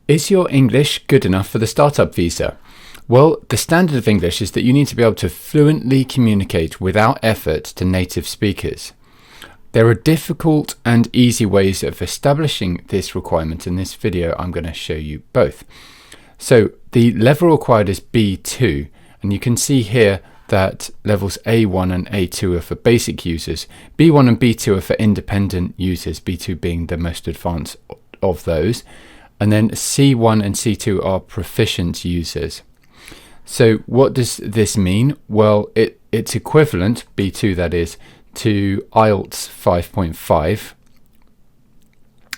Is your English good enough for the startup visa? Well, the standard of English is that you need to be able to fluently communicate without effort to native speakers. There are difficult and easy ways of establishing this requirement. In this video, I'm going to show you both. So the level required is B2, and you can see here that levels A1 and A2 are for basic users. B1 and B2 are for independent users, B2 being the most advanced of those. And then C1 and C2 are proficient users. So what does this mean? Well, it's equivalent, B2 that is, to IELTS 5.5.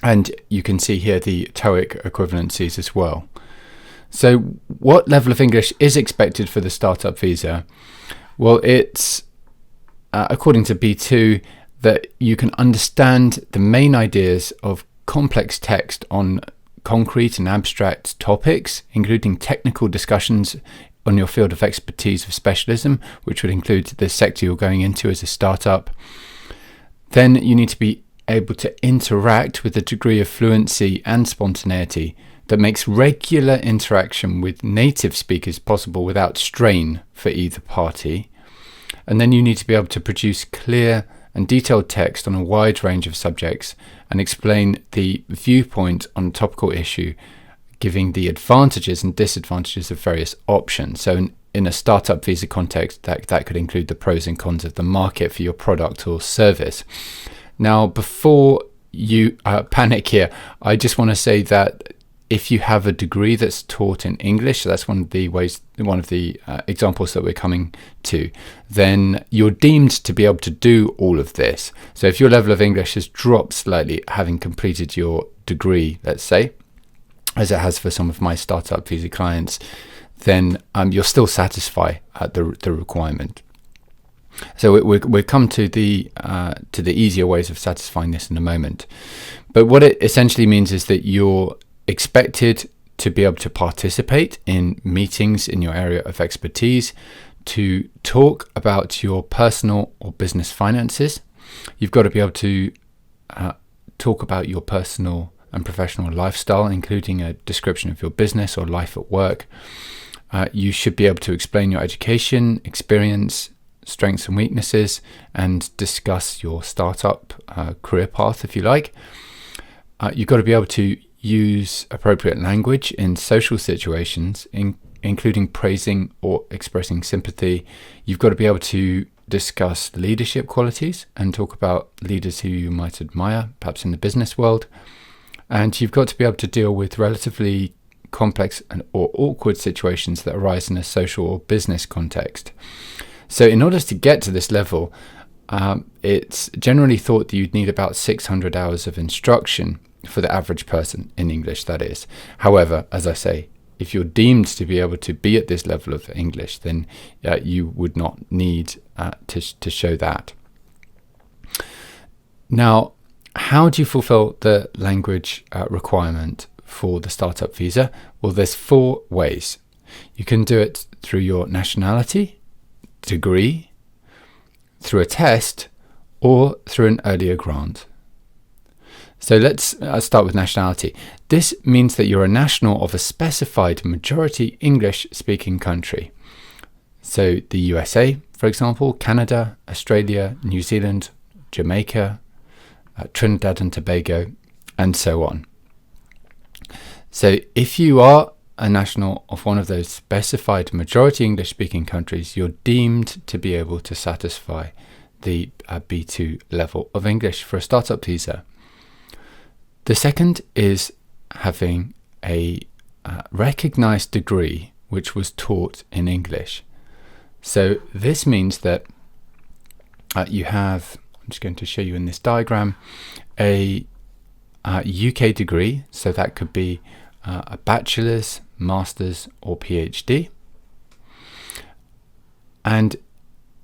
And you can see here the TOEIC equivalencies as well. So what level of English is expected for the startup visa? Well, it's, according to B2, that you can understand the main ideas of complex text on concrete and abstract topics, including technical discussions on your field of expertise of specialism, which would include the sector you're going into as a startup. Then you need to be able to interact with a degree of fluency and spontaneity that makes regular interaction with native speakers possible without strain for either party. And then you need to be able to produce clear and detailed text on a wide range of subjects and explain the viewpoint on a topical issue, giving the advantages and disadvantages of various options. So in a startup visa context, that could include the pros and cons of the market for your product or service. Now, before you panic here, I just want to say that if you have a degree that's taught in English, so that's one of the examples that we're coming to, then you're deemed to be able to do all of this. So if your level of English has dropped slightly, having completed your degree, let's say, as it has for some of my startup visa clients, then you'll still satisfy the requirement. So we'll come to the easier ways of satisfying this in a moment. But what it essentially means is that you're expected to be able to participate in meetings in your area of expertise, to talk about your personal or business finances. You've got to be able to talk about your personal and professional lifestyle, including a description of your business or life at work. You should be able to explain your education, experience, strengths and weaknesses, and discuss your startup career path, if you like. You've got to be able to use appropriate language in social situations, including praising or expressing sympathy. You've got to be able to discuss leadership qualities and talk about leaders who you might admire, perhaps in the business world. And you've got to be able to deal with relatively complex or awkward situations that arise in a social or business context. So in order to get to this level, it's generally thought that you'd need about 600 hours of instruction for the average person in English, that is. However, as I say, if you're deemed to be able to be at this level of English, then you would not need to show that. Now, how do you fulfill the language requirement for the startup visa? Well, there's 4 ways. You can do it through your nationality, degree, through a test, or through an earlier grant. So let's start with nationality. This means that you're a national of a specified majority English-speaking country. So the USA, for example, Canada, Australia, New Zealand, Jamaica, Trinidad and Tobago, and so on. So if you are a national of one of those specified majority English-speaking countries, you're deemed to be able to satisfy the B2 level of English for a startup visa. The second is having a recognized degree which was taught in English. So this means that you have, I'm just going to show you in this diagram, a UK degree. So that could be a bachelor's, master's or PhD. And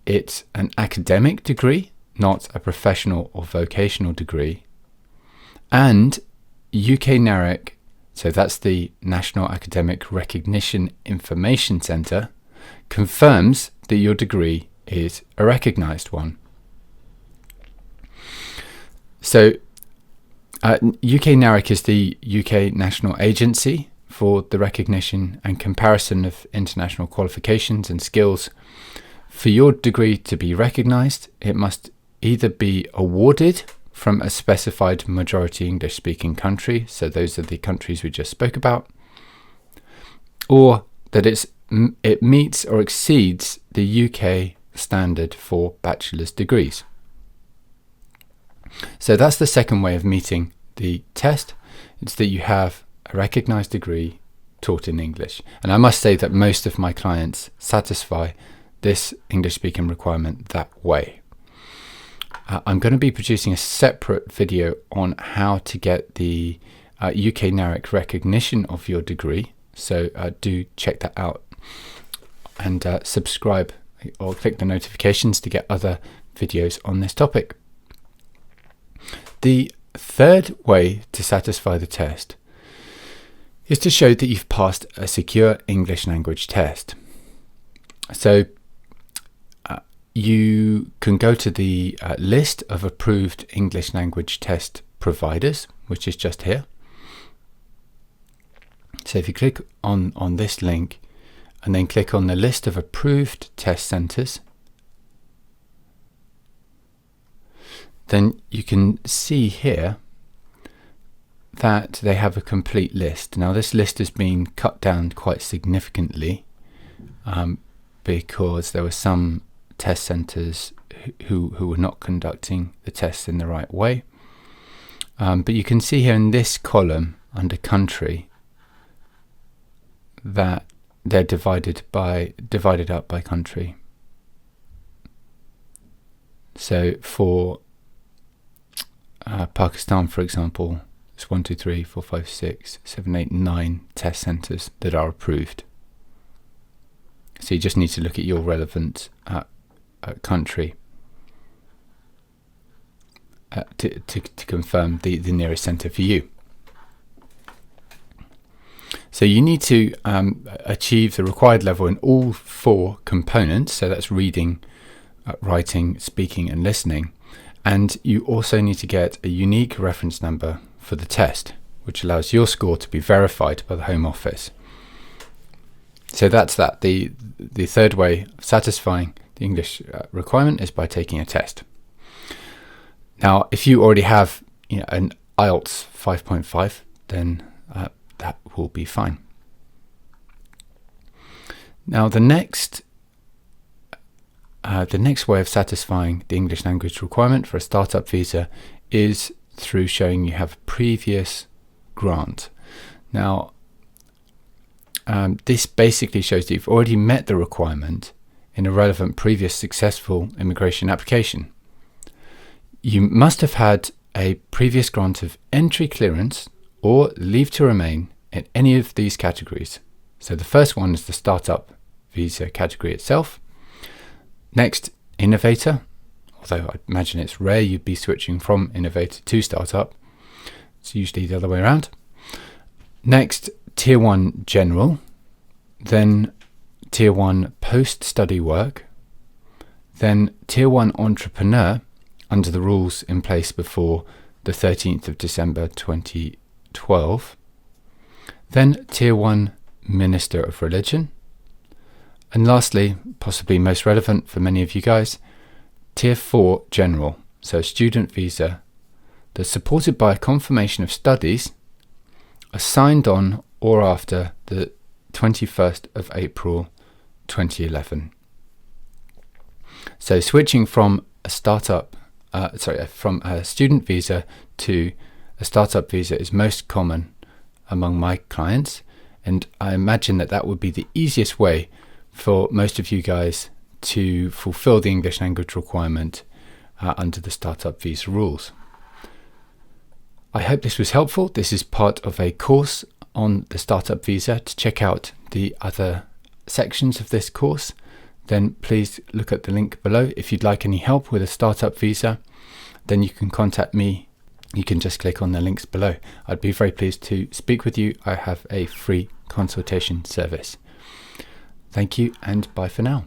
it's an academic degree, not a professional or vocational degree. And UK NARIC, so that's the National Academic Recognition Information Centre, confirms that your degree is a recognised one. So UK NARIC is the UK national agency for the recognition and comparison of international qualifications and skills. For your degree to be recognised, it must either be awarded from a specified majority English speaking country, so those are the countries we just spoke about, or that it meets or exceeds the UK standard for bachelor's degrees. So that's the second way of meeting the test. It's that you have a recognised degree taught in English. And I must say that most of my clients satisfy this English speaking requirement that way. I'm going to be producing a separate video on how to get the UK NARIC recognition of your degree. So do check that out and subscribe or click the notifications to get other videos on this topic. The third way to satisfy the test is to show that you've passed a secure English language test. So you can go to the list of approved English language test providers, which is just here. So if you click on this link and then click on the list of approved test centres, then you can see here that they have a complete list. Now this list has been cut down quite significantly because there were some test centres who were not conducting the tests in the right way. But you can see here in this column under country that they're divided up by country. So for Pakistan, for example, it's 1, 2, 3, 4, 5, 6, 7, 8, 9 test centres that are approved. So you just need to look at your relevant country to confirm the nearest centre for you. So you need to achieve the required level in all 4 components. So that's reading, writing, speaking and listening. And you also need to get a unique reference number for the test, which allows your score to be verified by the Home Office. So that's that. The third way of satisfying the English requirement is by taking a test. Now, if you already have an IELTS 5.5, then that will be fine. Now, the next way of satisfying the English language requirement for a startup visa is through showing you have a previous grant. Now, this basically shows that you've already met the requirement in a relevant previous successful immigration application. You must have had a previous grant of entry clearance or leave to remain in any of these categories. So the first one is the startup visa category itself. Next, innovator, although I imagine it's rare you'd be switching from innovator to startup. It's usually the other way around. Next, tier 1 general, then tier 1 post-study work, then tier 1 entrepreneur under the rules in place before the 13th of December 2012, then tier 1 minister of religion, and lastly, possibly most relevant for many of you guys, tier 4 general, so a student visa that's supported by a confirmation of studies assigned on or after the 21st of April 2011. So switching from a from a student visa to a startup visa is most common among my clients, and I imagine that would be the easiest way for most of you guys to fulfill the English language requirement under the startup visa rules. I hope this was helpful. This is part of a course on the startup visa. To check out the other sections of this course, then please look at the link below. If you'd like any help with a startup visa, then you can contact me. You can just click on the links below. I'd be very pleased to speak with you. I have a free consultation service. Thank you and bye for now.